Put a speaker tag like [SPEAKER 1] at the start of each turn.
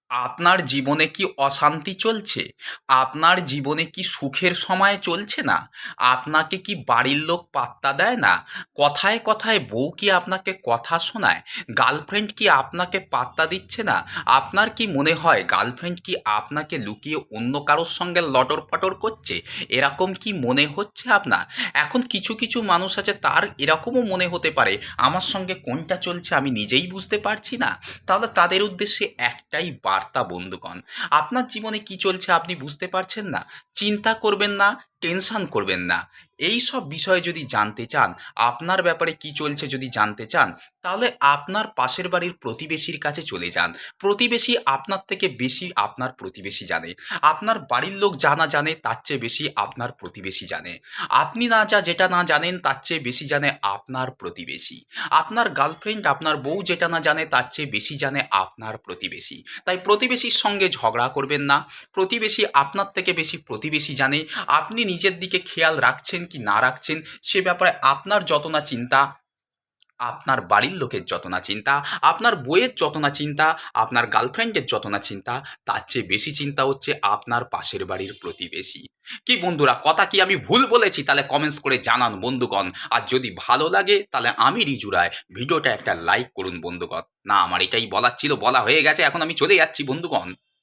[SPEAKER 1] আপনার জীবনে কি অশান্তি চলছে? আপনার জীবনে কি সুখের সময় চলছে না? আপনাকে কি বাড়ির লোক পাত্তা দেয় না? কথায়, কথায় বউ কি আপনাকে কথা শোনায়? গার্লফ্রেন্ড কি আপনাকে পাত্তা দিচ্ছে না? আপনার কি মনে হয় গার্লফ্রেন্ড কি আপনাকে লুকিয়ে অন্য কারোর সঙ্গে লটর-পটর করছে? এরকম কি মনে হচ্ছে আপনার? এখন কিছু, কিছু মানুষ আছে তার এরকমও মনে হতে পারে আমার সঙ্গে কোনটা চলছে আমি নিজেই বুঝতে পারছি না। তাহলে তাদের উদ্দেশ্যে একটাই বার্তা বন্ধুগণ, আপনার জীবনে কি চলছে আপনি বুঝতে পারছেন না, চিন্তা করবেন না, টেনশন করবেন না। এই সব বিষয়ে যদি জানতে চান, আপনার ব্যাপারে কি চলছে যদি জানতে চান, তাহলে আপনার পাশের বাড়ির প্রতিবেশীর কাছে চলে যান। প্রতিবেশী আপনার থেকে বেশি আপনার প্রতিবেশী জানে। আপনার বাড়ির লোক যা না জানে তার চেয়ে বেশি আপনার প্রতিবেশী জানে। আপনি যেটা না জানেন তার চেয়ে বেশি জানে আপনার প্রতিবেশী। আপনার গার্লফ্রেন্ড আপনার বউ যেটা না জানে তার চেয়ে বেশি জানে আপনার প্রতিবেশী। তাই প্রতিবেশীর সঙ্গে ঝগড়া করবেন না। প্রতিবেশী আপনার থেকে বেশি প্রতিবেশী জানে। আপনি নিজের দিকে খেয়াল রাখছেন কি না রাখছেন সে ব্যাপারে আপনার যত না চিন্তা, আপনার বাড়ির লোকের যত না চিন্তা, আপনার বউয়ের যত না চিন্তা, আপনার গার্লফ্রেন্ডের যত না চিন্তা, তার চেয়ে বেশি চিন্তা হচ্ছে আপনার পাশের বাড়ির প্রতিবেশী। কি বন্ধুরা, কথা কি আমি ভুল বলেছি? তাহলে কমেন্টস করে জানান বন্ধুগণ। আর যদি ভালো লাগে তাহলে আমি রিজু রায়, ভিডিওটা একটা লাইক করুন বন্ধুগণ। না, আমার এটাই বলার ছিল, বলা হয়ে গেছে, এখন আমি চলে যাচ্ছি বন্ধুগণ।